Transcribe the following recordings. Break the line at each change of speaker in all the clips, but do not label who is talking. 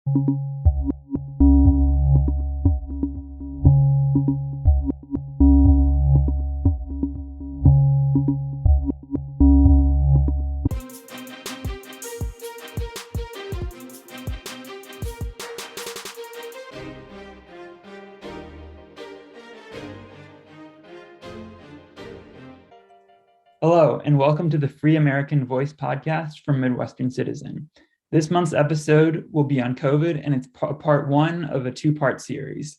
Hello, and welcome to the Free American Voice podcast from Midwestern Citizen. This month's episode will be on COVID, and it's part one of a two-part series.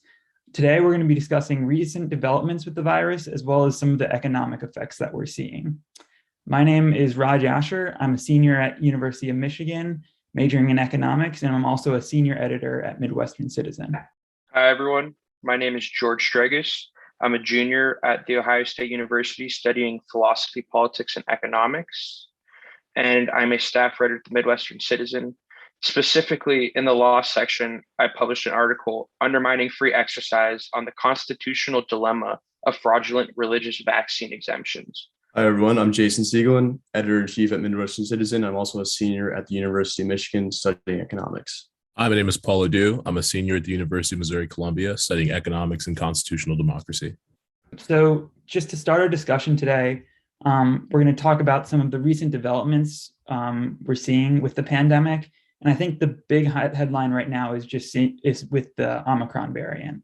Today, we're going to be discussing recent developments with the virus, as well as some of the economic effects that we're seeing. My name is Raj Ashar. I'm a senior at University of Michigan, majoring in economics, and I'm also a senior editor at Midwestern Citizen.
Hi, everyone. My name is George Sdregas. I'm a junior at The Ohio State University studying philosophy, politics, and economics. And I'm a staff writer at the Midwestern Citizen. Specifically, in the law section, I published an article undermining free exercise on the constitutional dilemma of fraudulent religious vaccine exemptions.
Hi, everyone. I'm Jason Siegelin, editor-in-chief at Midwestern Citizen. I'm also a senior at the University of Michigan studying economics.
Hi, my name is Paul Odu. I'm a senior at the University of Missouri-Columbia studying economics and constitutional democracy.
So just to start our discussion today, we're going to talk about some of the recent developments we're seeing with the pandemic. And I think the big headline right now is with the Omicron variant.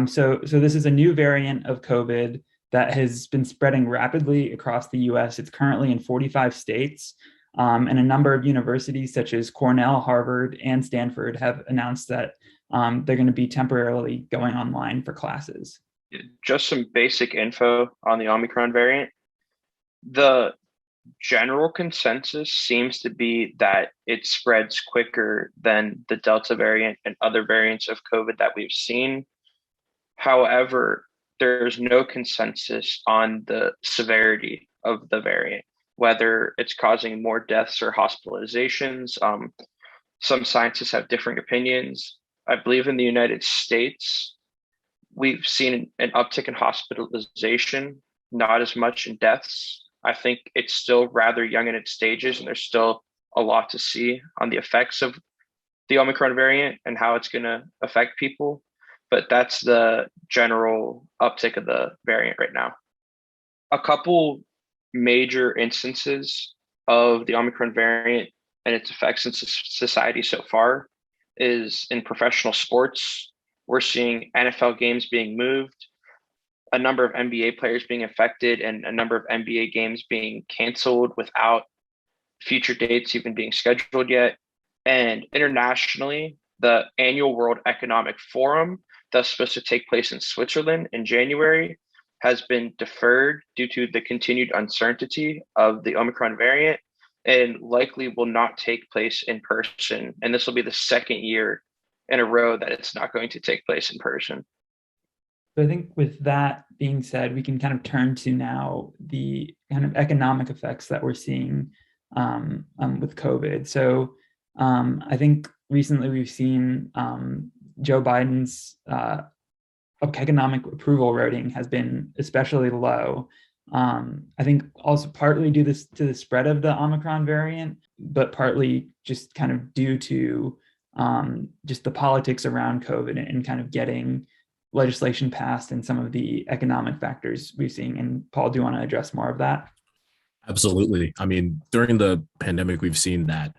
So this is a new variant of COVID that has been spreading rapidly across the US. It's currently in 45 states. And a number of universities such as Cornell, Harvard, and Stanford have announced that they're going to be temporarily going online for classes.
Just some basic info on the Omicron variant. The general consensus seems to be that it spreads quicker than the Delta variant and other variants of COVID that we've seen. However, there's no consensus on the severity of the variant, whether it's causing more deaths or hospitalizations. Some scientists have different opinions. I believe in the United States, we've seen an uptick in hospitalization, not as much in deaths. I think it's still rather young in its stages, and there's still a lot to see on the effects of the Omicron variant and how it's going to affect people. But that's the general uptick of the variant right now. A couple major instances of the Omicron variant and its effects in society so far is in professional sports. We're seeing NFL games being moved, a number of NBA players being affected, and a number of NBA games being canceled without future dates even being scheduled yet. And internationally, the annual World Economic Forum that's supposed to take place in Switzerland in January has been deferred due to the continued uncertainty of the Omicron variant and likely will not take place in person. And this will be the second year in a row that it's not going to take place in person.
So I think with that being said, we can kind of turn to now the kind of economic effects that we're seeing with COVID. So I think recently we've seen Joe Biden's economic approval rating has been especially low. I think also partly due to the spread of the Omicron variant, but partly just kind of due to just the politics around COVID and kind of getting legislation passed and some of the economic factors we've seen. And Paul, do you want to address more of that?
Absolutely. I mean, during the pandemic, we've seen that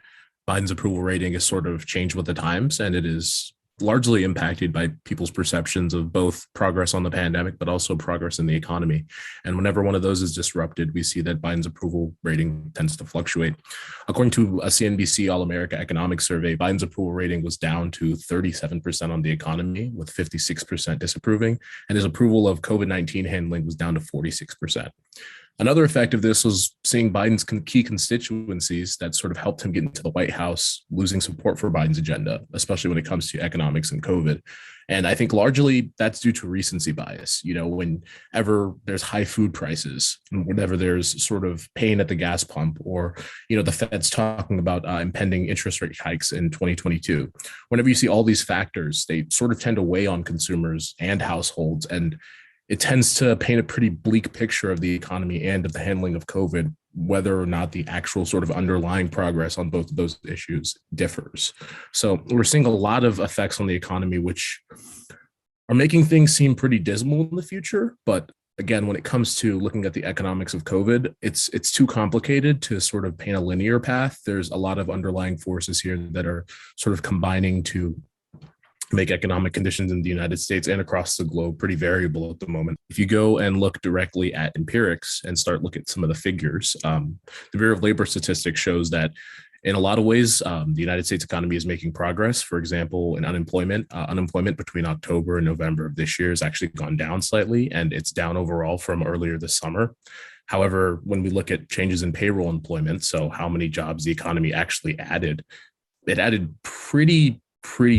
Biden's approval rating has sort of changed with the times, and it is largely impacted by people's perceptions of both progress on the pandemic, but also progress in the economy. And whenever one of those is disrupted, we see that Biden's approval rating tends to fluctuate. According to a CNBC All-America Economic Survey, Biden's approval rating was down to 37% on the economy, with 56% disapproving, and his approval of COVID-19 handling was down to 46%. Another effect of this was seeing Biden's key constituencies that sort of helped him get into the White House losing support for Biden's agenda, especially when it comes to economics and COVID. And I think largely that's due to recency bias. You know, whenever there's high food prices, whenever there's sort of pain at the gas pump, or, you know, the Fed's talking about impending interest rate hikes in 2022, whenever you see all these factors, they sort of tend to weigh on consumers and households. And it tends to paint a pretty bleak picture of the economy and of the handling of COVID, whether or not the actual sort of underlying progress on both of those issues differs. So we're seeing a lot of effects on the economy, which are making things seem pretty dismal in the future. But again, when it comes to looking at the economics of COVID, it's too complicated to sort of paint a linear path. There's a lot of underlying forces here that are sort of combining to make economic conditions in the United States and across the globe pretty variable at the moment. If you go and look directly at empirics and start looking at some of the figures, the Bureau of Labor Statistics shows that in a lot of ways, the United States economy is making progress. For example, in unemployment between October and November of this year has actually gone down slightly, and it's down overall from earlier this summer. However, when we look at changes in payroll employment, so how many jobs the economy actually added, it added pretty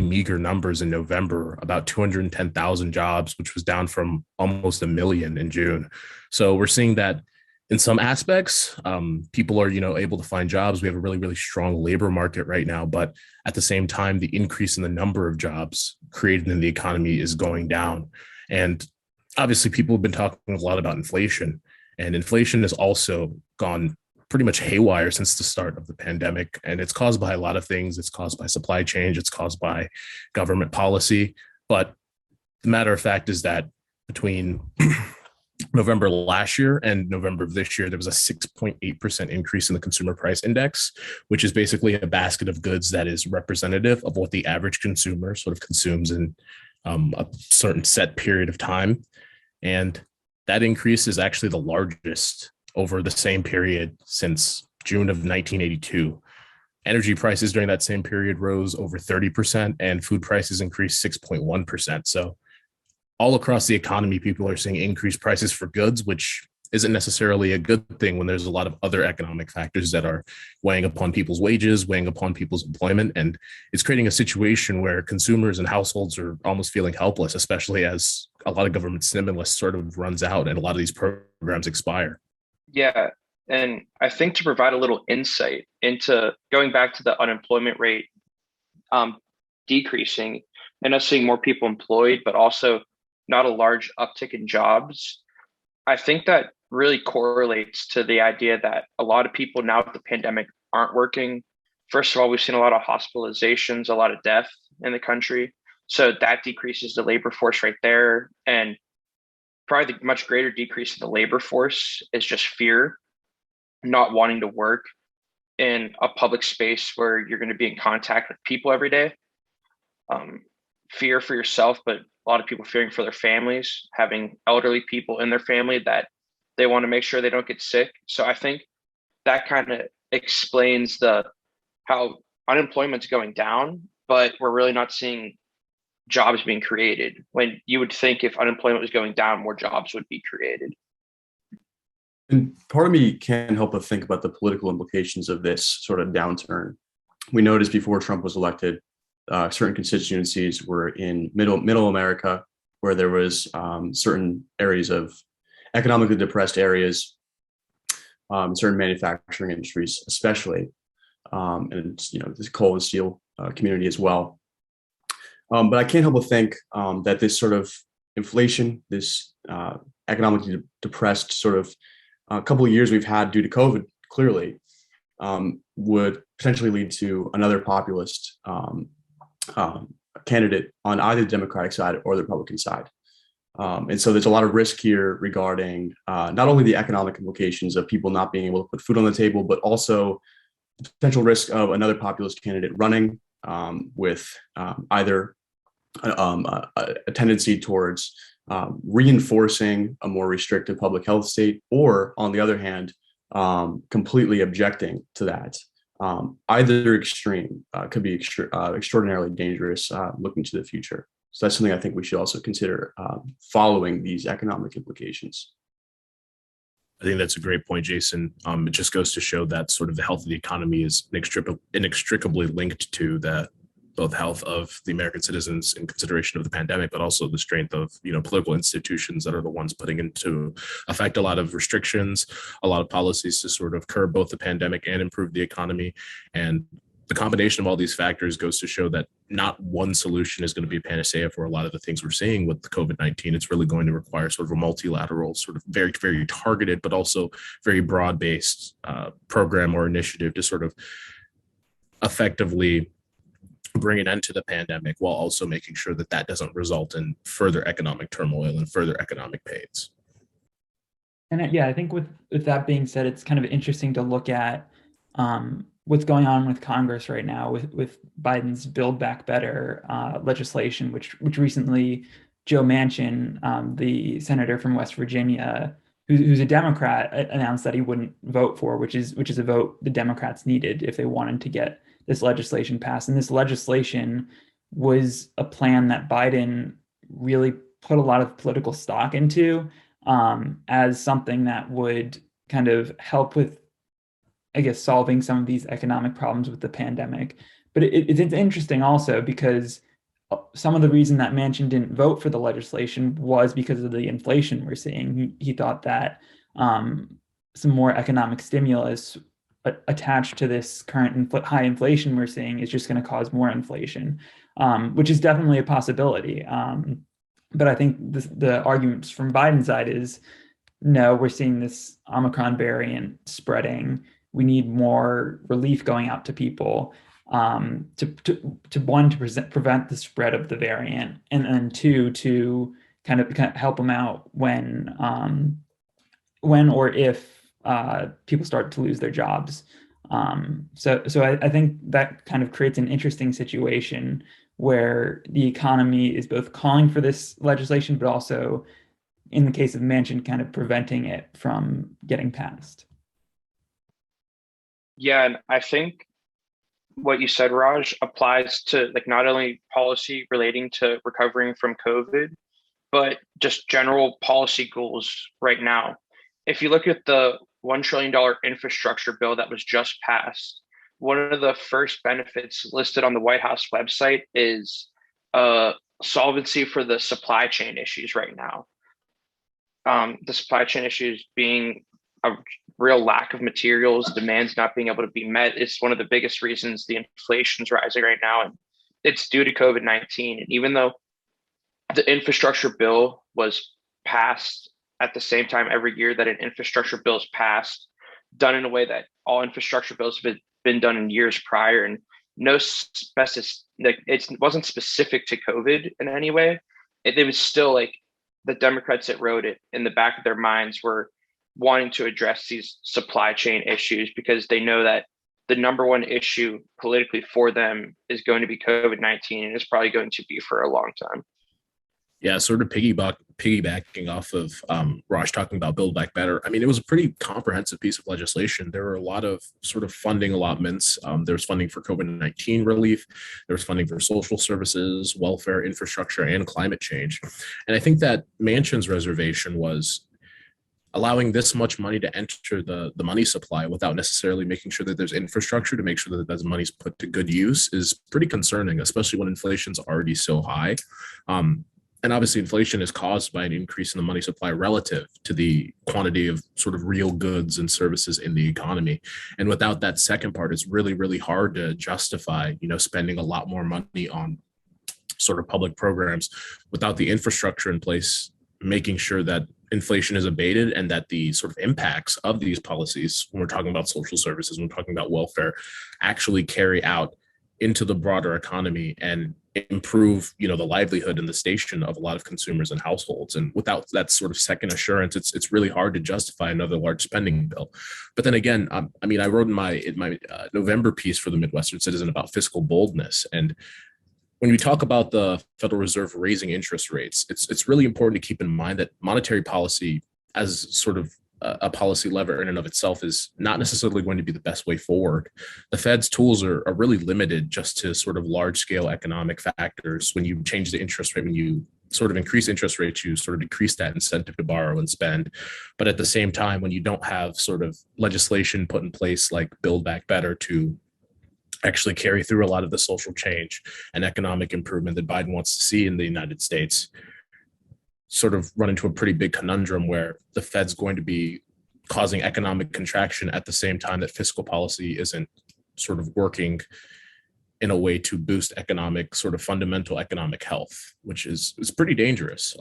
meager numbers in November, about 210,000 jobs, which was down from almost 1 million in June. So we're seeing that in some aspects, people are, able to find jobs. We have a really strong labor market right now, but at the same time, the increase in the number of jobs created in the economy is going down. And obviously, people have been talking a lot about inflation, and inflation has also gone pretty much haywire since the start of the pandemic. And it's caused by a lot of things. It's caused by supply chain, it's caused by government policy. But the matter of fact is that between November last year and November of this year, there was a 6.8% increase in the consumer price index, which is basically a basket of goods that is representative of what the average consumer sort of consumes in a certain set period of time. And that increase is actually the largest over the same period since June of 1982. Energy prices during that same period rose over 30%, and food prices increased 6.1%. So all across the economy, people are seeing increased prices for goods, which isn't necessarily a good thing when there's a lot of other economic factors that are weighing upon people's wages, weighing upon people's employment. And it's creating a situation where consumers and households are almost feeling helpless, especially as a lot of government stimulus sort of runs out and a lot of these programs expire.
Yeah. And I think to provide a little insight into going back to the unemployment rate decreasing and us seeing more people employed, but also not a large uptick in jobs, I think that really correlates to the idea that a lot of people now with the pandemic aren't working. First of all, we've seen a lot of hospitalizations, a lot of death in the country. So that decreases the labor force right there. And probably the much greater decrease in the labor force is just fear, not wanting to work in a public space where you're going to be in contact with people every day. Fear for yourself, but a lot of people fearing for their families, having elderly people in their family that they want to make sure they don't get sick. So I think that kind of explains how unemployment's going down, but we're really not seeing jobs being created, when you would think if unemployment was going down, more jobs would be created.
And part of me can't help but think about the political implications of this sort of downturn. We noticed before Trump was elected, certain constituencies were in middle America, where there was certain areas of economically depressed areas, certain manufacturing industries, especially, and this coal and steel community as well. But I can't help but think that this sort of inflation, this economically depressed sort of couple of years we've had due to COVID, clearly, would potentially lead to another populist candidate on either the Democratic side or the Republican side. And so there's a lot of risk here regarding not only the economic implications of people not being able to put food on the table, but also the potential risk of another populist candidate running with either a tendency towards reinforcing a more restrictive public health state, or on the other hand, completely objecting to that. Either extreme could be extraordinarily dangerous looking to the future. So that's something I think we should also consider following these economic implications.
I think that's a great point, Jason. It just goes to show that sort of the health of the economy is inextricably linked to the both health of the American citizens in consideration of the pandemic, but also the strength of political institutions that are the ones putting into effect a lot of restrictions, a lot of policies to sort of curb both the pandemic and improve the economy. And the combination of all these factors goes to show that not one solution is going to be a panacea for a lot of the things we're seeing with COVID-19. It's really going to require sort of a multilateral, sort of very, very targeted, but also very broad-based program or initiative to sort of effectively bring an end to the pandemic while also making sure that that doesn't result in further economic turmoil and further economic pains.
And yeah, I think with that being said, it's kind of interesting to look at what's going on with Congress right now with Biden's Build Back Better legislation, which recently Joe Manchin, the senator from West Virginia, who's a Democrat, announced that he wouldn't vote for, which is a vote the Democrats needed if they wanted to get this legislation passed. And this legislation was a plan that Biden really put a lot of political stock into as something that would kind of help with, I guess, solving some of these economic problems with the pandemic. But it's interesting also because some of the reason that Manchin didn't vote for the legislation was because of the inflation we're seeing. He thought that some more economic stimulus attached to this current high inflation we're seeing is just going to cause more inflation, which is definitely a possibility. But I think the arguments from Biden's side is, no, we're seeing this Omicron variant spreading. We need more relief going out to people to prevent the spread of the variant, and then two, to kind of help them out when or if people start to lose their jobs. So I think that kind of creates an interesting situation where the economy is both calling for this legislation, but also, in the case of Manchin, kind of preventing it from getting passed.
Yeah, and I think what you said, Raj, applies to like not only policy relating to recovering from COVID, but just general policy goals right now. If you look at the $1 trillion infrastructure bill that was just passed, one of the first benefits listed on the White House website is solvency for the supply chain issues right now. The supply chain issues being a real lack of materials, demands not being able to be met. It's one of the biggest reasons the inflation's rising right now, and it's due to COVID-19. And even though the infrastructure bill was passed at the same time every year that an infrastructure bill is passed, done in a way that all infrastructure bills have been done in years prior, and no it wasn't specific to COVID in any way. It was still like the Democrats that wrote it in the back of their minds were wanting to address these supply chain issues because they know that the number one issue politically for them is going to be COVID-19, and it's probably going to be for a long time.
Yeah, sort of piggybacking off of Raj talking about Build Back Better. I mean, it was a pretty comprehensive piece of legislation. There were a lot of sort of funding allotments. There was funding for COVID-19 relief. There was funding for social services, welfare, infrastructure, and climate change. And I think that Manchin's reservation was allowing this much money to enter the money supply without necessarily making sure that there's infrastructure to make sure that that money's put to good use is pretty concerning, especially when inflation's already so high. And obviously inflation is caused by an increase in the money supply relative to the quantity of sort of real goods and services in the economy. And without that second part, it's really, really hard to justify, spending a lot more money on sort of public programs without the infrastructure in place, making sure that inflation is abated and that the sort of impacts of these policies, when we're talking about social services, when we're talking about welfare, actually carry out into the broader economy and improve, the livelihood and the station of a lot of consumers and households. And without that sort of second assurance, it's really hard to justify another large spending bill. But then again, I wrote in my November piece for the Midwestern Citizen about fiscal boldness. And when we talk about the Federal Reserve raising interest rates, it's really important to keep in mind that monetary policy as sort of a policy lever in and of itself is not necessarily going to be the best way forward. The Fed's tools are really limited just to sort of large scale economic factors. When you change the interest rate, when you sort of increase interest rates, you sort of decrease that incentive to borrow and spend. But at the same time, when you don't have sort of legislation put in place like Build Back Better to actually carry through a lot of the social change and economic improvement that Biden wants to see in the United States, sort of run into a pretty big conundrum where the Fed's going to be causing economic contraction at the same time that fiscal policy isn't sort of working in a way to boost economic, sort of fundamental economic health, which is pretty dangerous.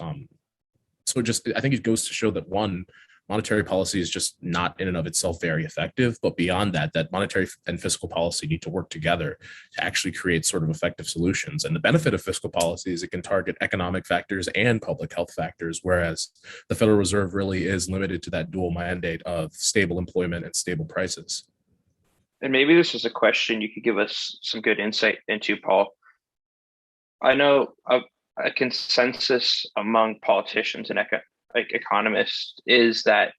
So I think it goes to show that one, monetary policy is just not in and of itself very effective, but beyond that, that monetary and fiscal policy need to work together to actually create sort of effective solutions. And the benefit of fiscal policy is it can target economic factors and public health factors, whereas the Federal Reserve really is limited to that dual mandate of stable employment and stable prices.
And maybe this is a question you could give us some good insight into, Paul. I know a consensus among politicians and economists is that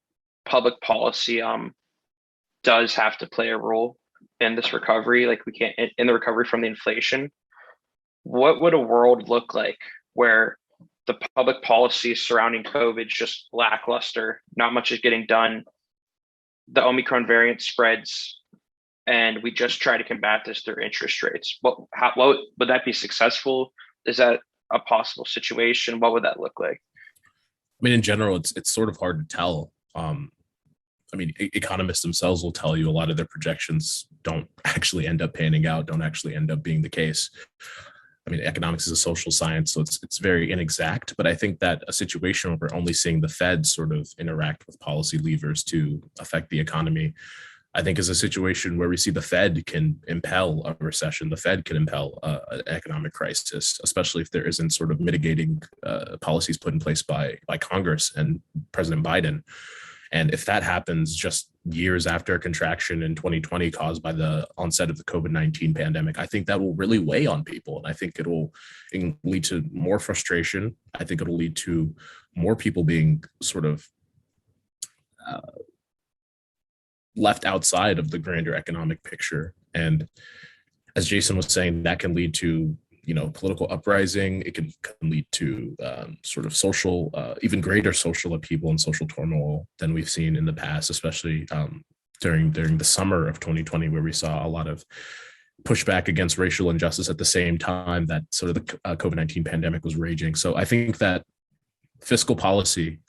public policy does have to play a role in this recovery. Like we can't in the recovery from the inflation. What would a world look like where the public policy surrounding COVID is just lackluster, not much is getting done, the Omicron variant spreads, and we just try to combat this through interest rates? What would that be successful? Is that a possible situation? What would that look like?
I mean, in general, it's sort of hard to tell. I mean, economists themselves will tell you a lot of their projections don't actually end up panning out, don't actually end up being the case. I mean, economics is a social science, so it's very inexact. But I think that a situation where we're only seeing the Fed sort of interact with policy levers to affect the economy, I think is a situation where we see the Fed can impel a recession. The Fed can impel an economic crisis, especially if there isn't sort of mitigating policies put in place by Congress and President Biden. And if that happens just years after a contraction in 2020 caused by the onset of the COVID-19 pandemic, I think that will really weigh on people. And I think it can lead to more frustration. I think it'll lead to more people being sort of left outside of the grander economic picture. And as Jason was saying, that can lead to, political uprising. It can lead to sort of social, even greater social upheaval and social turmoil than we've seen in the past, especially during the summer of 2020, where we saw a lot of pushback against racial injustice at the same time that sort of the COVID-19 pandemic was raging. So I think that fiscal policy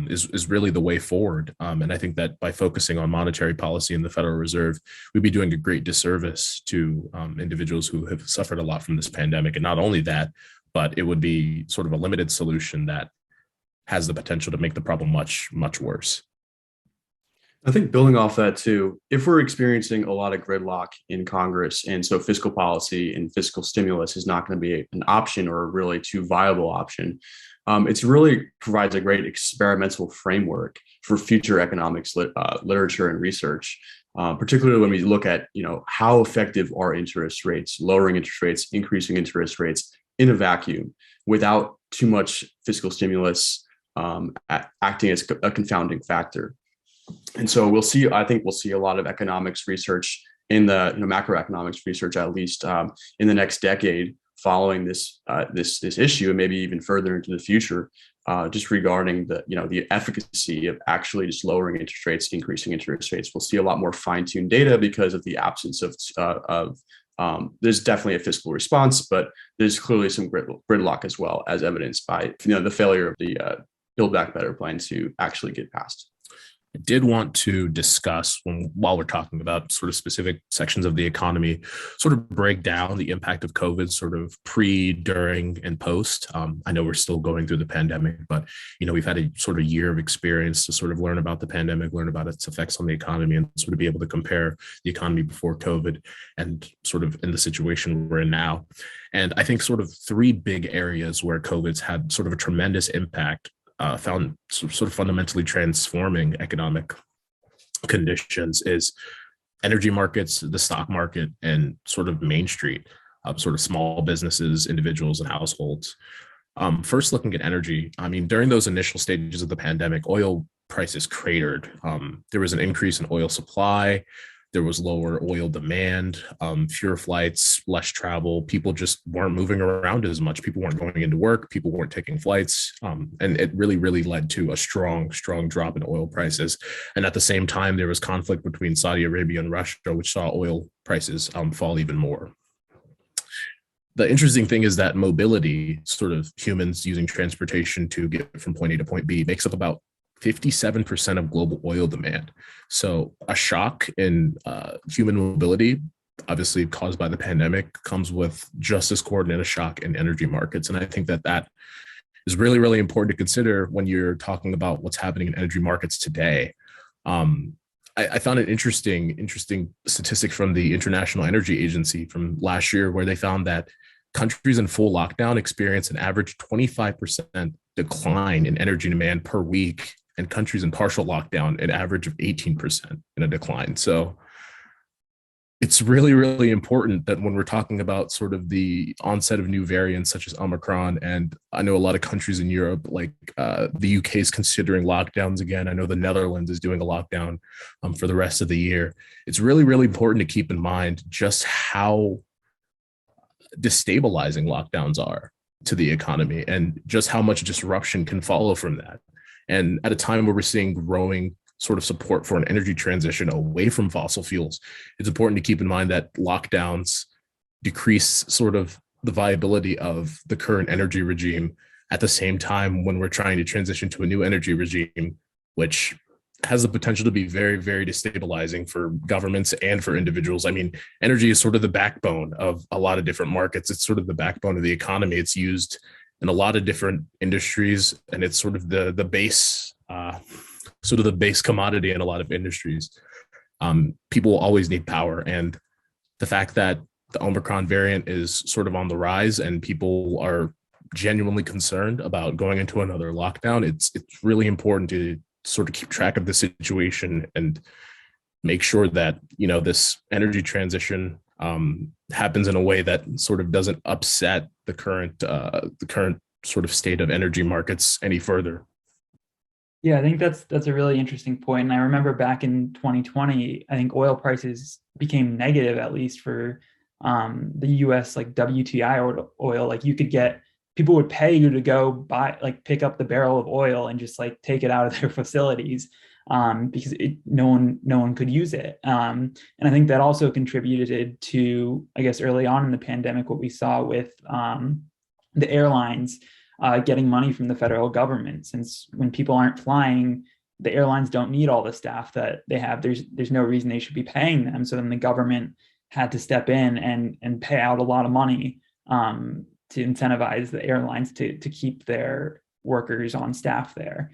is really the way forward. And I think that by focusing on monetary policy in the Federal Reserve, we'd be doing a great disservice to individuals who have suffered a lot from this pandemic. And not only that, but it would be sort of a limited solution that has the potential to make the problem much, much worse.
I think building off that too, if we're experiencing a lot of gridlock in Congress, and so fiscal policy and fiscal stimulus is not going to be an option or a really too viable option, it really provides a great experimental framework for future economics literature and research, particularly when we look at how effective are interest rates, lowering interest rates, increasing interest rates in a vacuum without too much fiscal stimulus acting as a confounding factor. And so I think we'll see a lot of economics research in the macroeconomics research, at least in the next decade, following this issue, and maybe even further into the future, just regarding the efficacy of actually just lowering interest rates, increasing interest rates. We'll see a lot more fine-tuned data because of the absence of there's definitely a fiscal response, but there's clearly some gridlock as well, as evidenced by the failure of the Build Back Better plan to actually get passed.
I did want to discuss, while we're talking about sort of specific sections of the economy, sort of break down the impact of COVID sort of pre, during, and post. I know we're still going through the pandemic, but we've had a sort of year of experience to sort of learn about the pandemic, learn about its effects on the economy, and sort of be able to compare the economy before COVID and sort of in the situation we're in now. And I think sort of three big areas where COVID's had sort of a tremendous impact found sort of fundamentally transforming economic conditions is energy markets, the stock market, and sort of Main Street, sort of small businesses, individuals, and households. First, looking at energy, I mean, during those initial stages of the pandemic, oil prices cratered. There was an increase in oil supply. There was lower oil demand, fewer flights, less travel. People just weren't moving around as much. People weren't going into work. People weren't taking flights. And it really, really led to a strong drop in oil prices. And at the same time, there was conflict between Saudi Arabia and Russia, which saw oil prices fall even more. The interesting thing is that mobility, sort of humans using transportation to get from point A to point B, makes up about 57% of global oil demand. So a shock in human mobility obviously caused by the pandemic, comes with just as coordinated a shock in energy markets. And I think that that is really, really important to consider when you're talking about what's happening in energy markets today. I found an interesting statistic from the International Energy Agency from last year, where they found that countries in full lockdown experience an average 25% decline in energy demand per week, and countries in partial lockdown an average of 18% in a decline. So it's really, really important that when we're talking about sort of the onset of new variants such as Omicron, and I know a lot of countries in Europe, like the UK is considering lockdowns again. I know the Netherlands is doing a lockdown for the rest of the year. It's really, really important to keep in mind just how destabilizing lockdowns are to the economy and just how much disruption can follow from that. And at a time where we're seeing growing sort of support for an energy transition away from fossil fuels, it's important to keep in mind that lockdowns decrease sort of the viability of the current energy regime at the same time when we're trying to transition to a new energy regime, which has the potential to be very, very destabilizing for governments and for individuals. I mean, energy is sort of the backbone of a lot of different markets. It's sort of the backbone of the economy. It's used in a lot of different industries, and it's sort of the base sort of the base commodity in a lot of industries. People will always need power. And the fact that the Omicron variant is sort of on the rise and people are genuinely concerned about going into another lockdown, it's really important to sort of keep track of the situation and make sure that, you know, this energy transition happens in a way that sort of doesn't upset the current sort of state of energy markets any further.
Yeah, I think that's a really interesting point. And I remember back in 2020, I think oil prices became negative, at least for the US, like WTI oil. Like you could get, people would pay you to go buy, like pick up the barrel of oil and just like take it out of their facilities because no one could use it. And I think that also contributed to, I guess, early on in the pandemic, what we saw with the airlines getting money from the federal government, since when people aren't flying, the airlines don't need all the staff that they have. There's no reason they should be paying them. So then the government had to step in and pay out a lot of money to incentivize the airlines to keep their workers on staff there.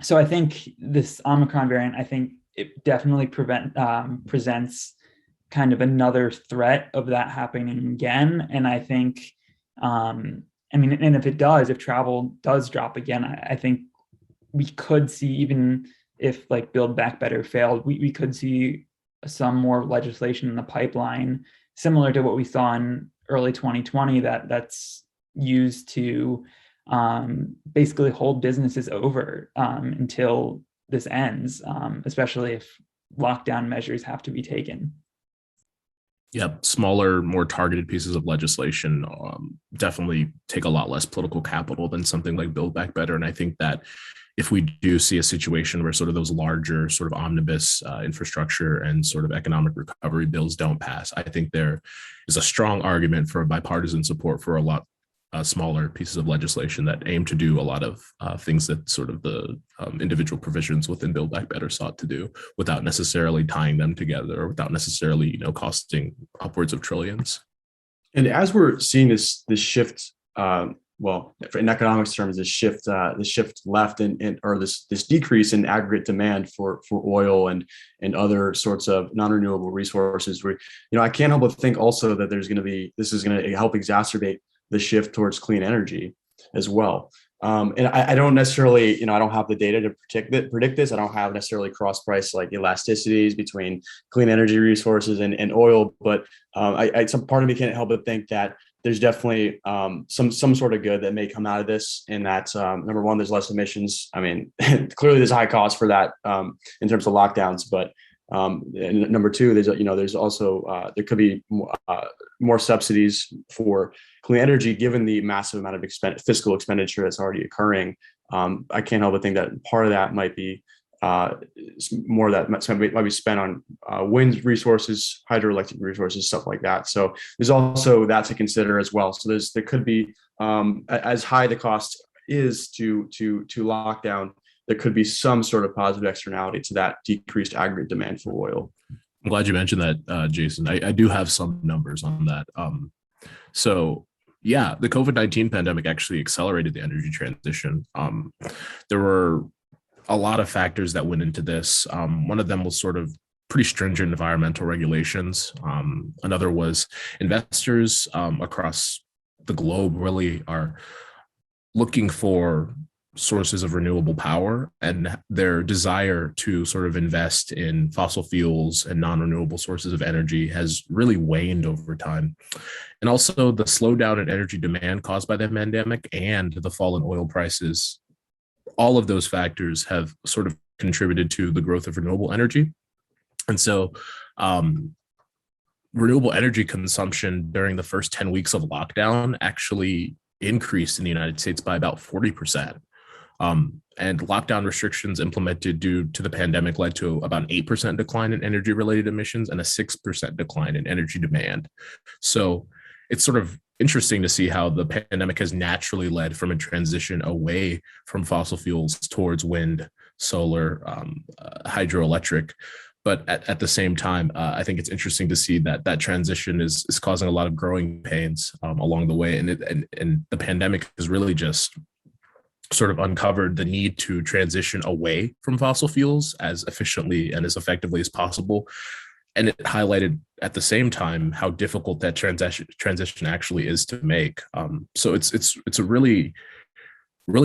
So I think this Omicron variant, I think it definitely presents kind of another threat of that happening again. And I think, I mean, and if it does, if travel does drop again, I think we could see, even if like Build Back Better failed, we could see some more legislation in the pipeline, similar to what we saw in early 2020, that's used to basically hold businesses over until this ends, especially if lockdown measures have to be taken.
Yeah, smaller, more targeted pieces of legislation definitely take a lot less political capital than something like Build Back Better. And I think that if we do see a situation where sort of those larger sort of omnibus infrastructure and sort of economic recovery bills don't pass, I think there is a strong argument for bipartisan support for a lot smaller pieces of legislation that aim to do a lot of things that sort of the individual provisions within Build Back Better sought to do, without necessarily tying them together or without necessarily, you know, costing upwards of trillions.
And as we're seeing this shift, well, in economics terms, this shift left or this decrease in aggregate demand for oil and other sorts of non-renewable resources, where, you know, I can't help but think also that this is going to help exacerbate the shift towards clean energy as well. And I don't necessarily, you know, I don't have the data to predict this. I don't have necessarily cross price like elasticities between clean energy resources and oil, but some part of me can't help but think that there's definitely some sort of good that may come out of this. And that's number one, there's less emissions. I mean, clearly there's a high cost for that in terms of lockdowns, but and number two, there's also there could be more subsidies for clean energy given the massive amount of fiscal expenditure that's already occurring. I can't help but think that part of that might be more that might be spent on wind resources, hydroelectric resources, stuff like that. So there's also that to consider as well. So there could be, as high the cost is to lock down, there could be some sort of positive externality to that decreased aggregate demand for oil.
I'm glad you mentioned that, Jason. I do have some numbers on that. So yeah, the COVID-19 pandemic actually accelerated the energy transition. There were a lot of factors that went into this. One of them was sort of pretty stringent environmental regulations. Another was investors across the globe really are looking for sources of renewable power, and their desire to sort of invest in fossil fuels and non-renewable sources of energy has really waned over time. And also the slowdown in energy demand caused by the pandemic and the fall in oil prices, all of those factors have sort of contributed to the growth of renewable energy. And so renewable energy consumption during the first 10 weeks of lockdown actually increased in the United States by about 40%. And lockdown restrictions implemented due to the pandemic led to about an 8% decline in energy related emissions and a 6% decline in energy demand. So it's sort of interesting to see how the pandemic has naturally led from a transition away from fossil fuels towards wind, solar, hydroelectric. But at the same time, I think it's interesting to see that that transition is causing a lot of growing pains along the way. And the pandemic has really just sort of uncovered the need to transition away from fossil fuels as efficiently and as effectively as possible. And it highlighted at the same time how difficult that transition actually is to make. So it's a really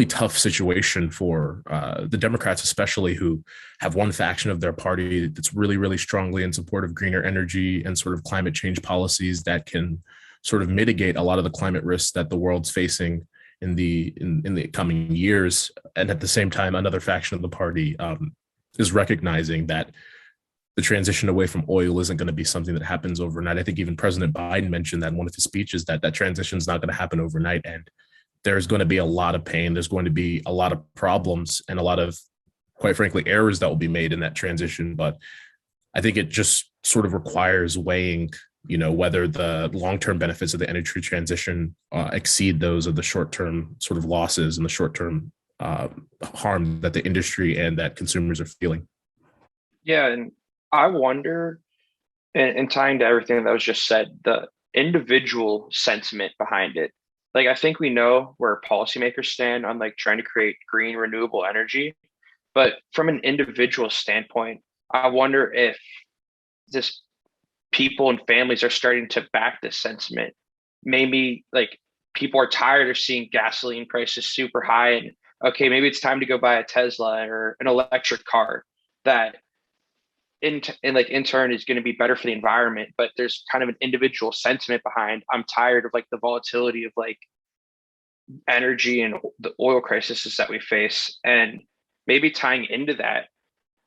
tough situation for the Democrats, especially, who have one faction of their party that's really strongly in support of greener energy and sort of climate change policies that can sort of mitigate a lot of the climate risks that the world's facing in the coming years. And at the same time, another faction of the party is recognizing that the transition away from oil isn't going to be something that happens overnight. I think even President Biden mentioned that in one of his speeches, that transition is not going to happen overnight. And there's going to be a lot of pain. There's going to be a lot of problems and a lot of, quite frankly, errors that will be made in that transition. But I think it just sort of requires weighing, whether the long-term benefits of the energy transition exceed those of the short-term sort of losses and the short-term harm that the industry and that consumers are feeling.
Yeah, and I wonder, and tying to everything that was just said, the individual sentiment behind it. Like, I think we know where policymakers stand on like trying to create green renewable energy, but from an individual standpoint, I wonder if this people and families are starting to back this sentiment. Maybe like people are tired of seeing gasoline prices super high, and okay, maybe it's time to go buy a Tesla or an electric car that in turn is going to be better for the environment. But there's kind of an individual sentiment behind, I'm tired of like the volatility of like energy and the oil crises that we face. And maybe tying into that,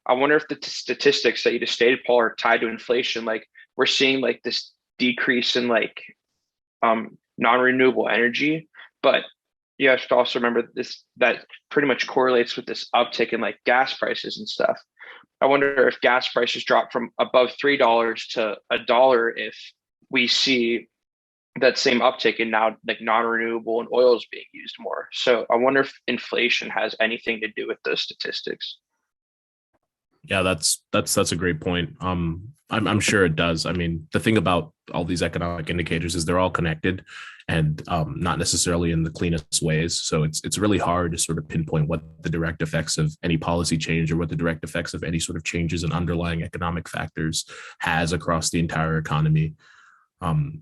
I wonder if the statistics that you just stated, Paul, are tied to inflation. Like, we're seeing like this decrease in like non-renewable energy, but you have to also remember this, that pretty much correlates with this uptick in like gas prices and stuff. I wonder if gas prices drop from above $3 to $1 if we see that same uptick in now like non-renewable and oil is being used more. So I wonder if inflation has anything to do with those statistics.
Yeah, that's a great point. I'm sure it does. I mean, the thing about all these economic indicators is they're all connected, and not necessarily in the cleanest ways. So it's really hard to sort of pinpoint what the direct effects of any policy change or what the direct effects of any sort of changes in underlying economic factors has across the entire economy.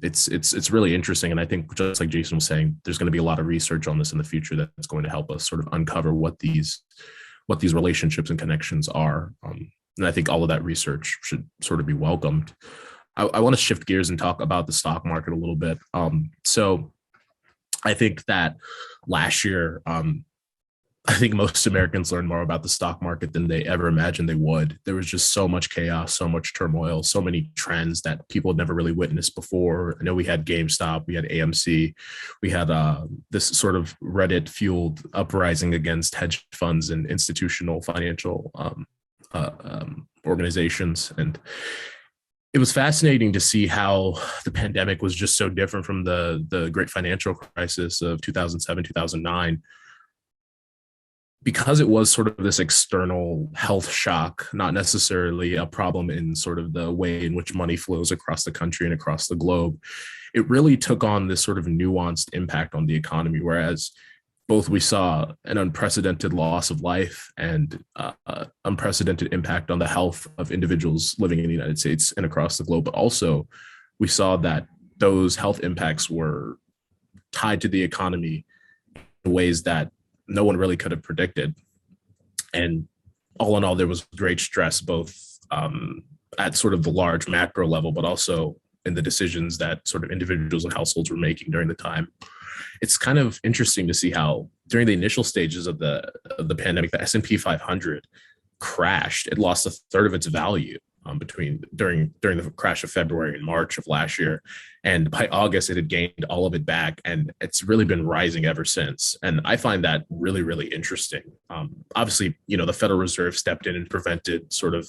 It's really interesting, and I think, just like Jason was saying, there's going to be a lot of research on this in the future that's going to help us sort of uncover what these relationships and connections are. And I think all of that research should sort of be welcomed. I want to shift gears and talk about the stock market a little bit. So I think that last year, I think most Americans learned more about the stock market than they ever imagined they would. There was just so much chaos, so much turmoil, so many trends that people had never really witnessed before. I know we had GameStop, we had AMC, we had this sort of Reddit-fueled uprising against hedge funds and institutional financial organizations. And it was fascinating to see how the pandemic was just so different from the great financial crisis of 2007, 2009. because it was sort of this external health shock, not necessarily a problem in sort of the way in which money flows across the country and across the globe, it really took on this sort of nuanced impact on the economy. Whereas both we saw an unprecedented loss of life and unprecedented impact on the health of individuals living in the United States and across the globe, but also we saw that those health impacts were tied to the economy in ways that no one really could have predicted. And all in all, there was great stress, both at sort of the large macro level, but also in the decisions that sort of individuals and households were making during the time. It's kind of interesting to see how during the initial stages of the pandemic, the S&P 500 crashed. It lost a third of its value during the crash of February and March of last year, and by August it had gained all of it back, and it's really been rising ever since. And I find that really, really interesting. Obviously, the Federal Reserve stepped in and prevented sort of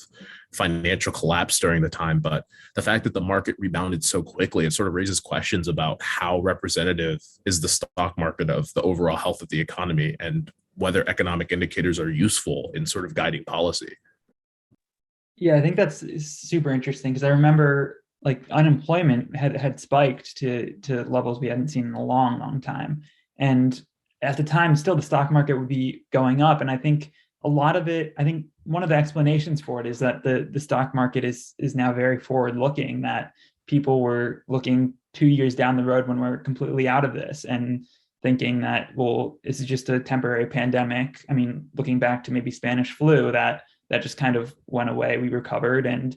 financial collapse during the time, but the fact that the market rebounded so quickly, it sort of raises questions about how representative is the stock market of the overall health of the economy, and whether economic indicators are useful in sort of guiding policy.
Yeah, I think that's super interesting, because I remember like unemployment had spiked to levels we hadn't seen in a long, long time. And at the time, still the stock market would be going up. And I think a lot of it, I think one of the explanations for it is that the stock market is now very forward looking, that people were looking 2 years down the road when we're completely out of this and thinking that, well, this is just a temporary pandemic. I mean, looking back to maybe Spanish flu, that just kind of went away. We recovered, and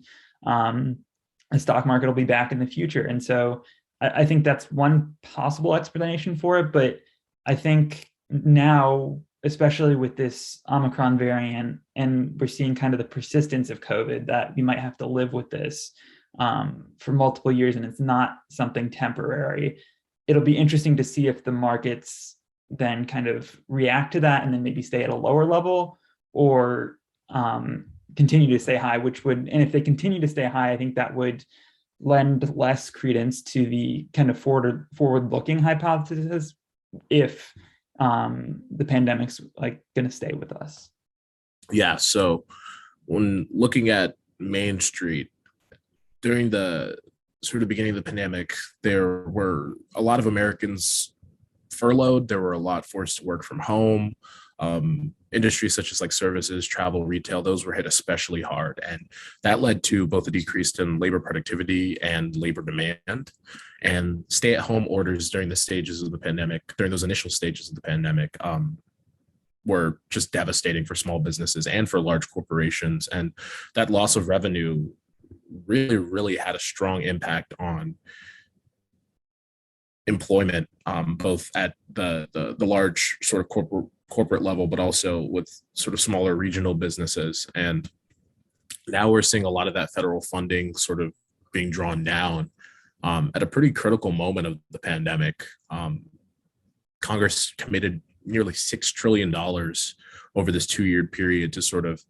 the stock market will be back in the future. And so I think that's one possible explanation for it. But I think now, especially with this Omicron variant, and we're seeing kind of the persistence of COVID, that we might have to live with this for multiple years, and it's not something temporary. It'll be interesting to see if the markets then kind of react to that and then maybe stay at a lower level, or continue to stay high, and if they continue to stay high, I think that would lend less credence to the kind of forward-looking hypothesis if the pandemic's like going to stay with us.
Yeah. So when looking at Main Street during the sort of beginning of the pandemic, there were a lot of Americans furloughed. There were a lot forced to work from home. Industries such as like services, travel, retail, those were hit especially hard. And that led to both a decrease in labor productivity and labor demand. And stay-at-home orders during the stages of the pandemic, during those initial stages of the pandemic, were just devastating for small businesses and for large corporations. And that loss of revenue really, really had a strong impact on employment, both at the large sort of corporate level, but also with sort of smaller regional businesses. And now we're seeing a lot of that federal funding sort of being drawn down at a pretty critical moment of the pandemic. Congress committed nearly $6 trillion over this 2-year period to sort of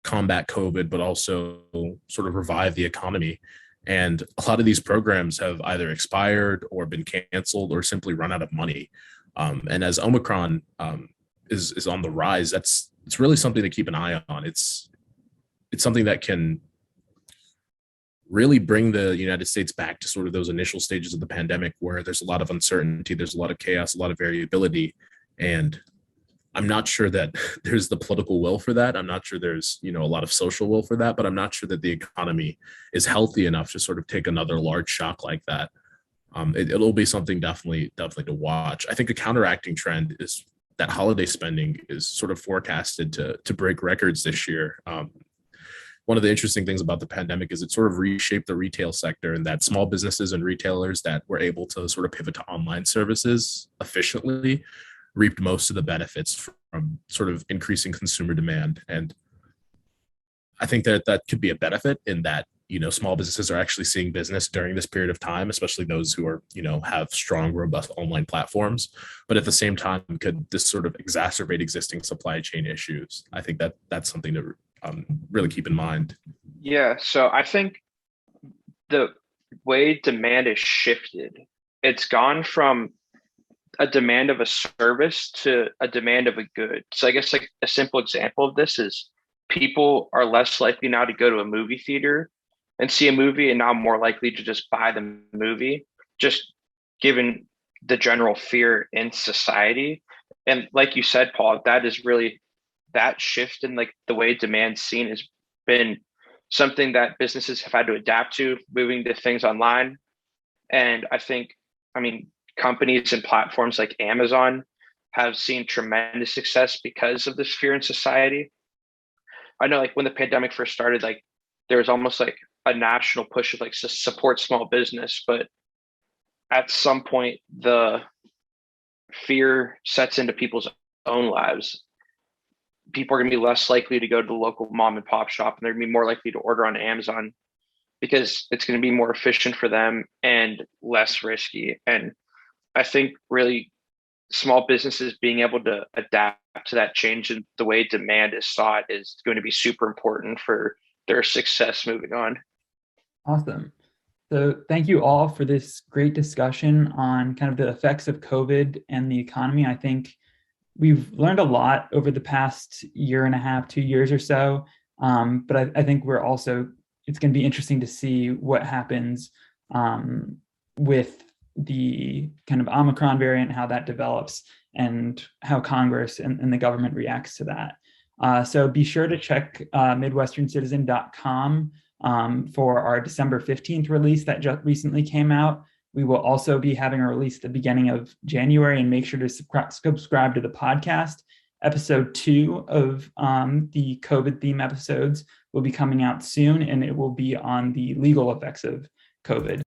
combat COVID, but also sort of revive the economy. And a lot of these programs have either expired or been canceled or simply run out of money. And as Omicron is on the rise, it's really something to keep an eye on. It's something that can really bring the United States back to sort of those initial stages of the pandemic, where there's a lot of uncertainty, there's a lot of chaos, a lot of variability. And I'm not sure that there's the political will for that. I'm not sure there's, a lot of social will for that, but I'm not sure that the economy is healthy enough to sort of take another large shock like that. It'll be something definitely to watch. I think a counteracting trend is that holiday spending is sort of forecasted to break records this year. One of the interesting things about the pandemic is it sort of reshaped the retail sector, and that small businesses and retailers that were able to sort of pivot to online services efficiently reaped most of the benefits from sort of increasing consumer demand. And I think that could be a benefit in that, small businesses are actually seeing business during this period of time, especially those who are, have strong, robust online platforms. But at the same time, could this sort of exacerbate existing supply chain issues? I think that's something to really keep in mind.
Yeah. So I think the way demand is shifted, it's gone from a demand of a service to a demand of a good. So I guess like a simple example of this is people are less likely now to go to a movie theater and see a movie and now more likely to just buy the movie, just given the general fear in society. And like you said, Paul, that is really that shift in like the way demand's seen has been something that businesses have had to adapt to, moving to things online. And I mean, companies and platforms like Amazon have seen tremendous success because of this fear in society. I know like when the pandemic first started, like there was almost like a national push of like to support small business, but at some point the fear sets into people's own lives. People are going to be less likely to go to the local mom and pop shop, and they're going to be more likely to order on Amazon because it's going to be more efficient for them and less risky. And I think really small businesses being able to adapt to that change in the way demand is sought is going to be super important for their success moving on.
Awesome. So thank you all for this great discussion on kind of the effects of COVID and the economy. I think we've learned a lot over the past year and a half, 2 years or so. But I think it's going to be interesting to see what happens with the kind of Omicron variant, how that develops, and how Congress and the government reacts to that. So be sure to check MidwesternCitizen.com for our December 15th release that just recently came out. We will also be having a release at the beginning of January, and make sure to subscribe to the podcast. Episode 2 of the COVID theme episodes will be coming out soon, and it will be on the legal effects of COVID.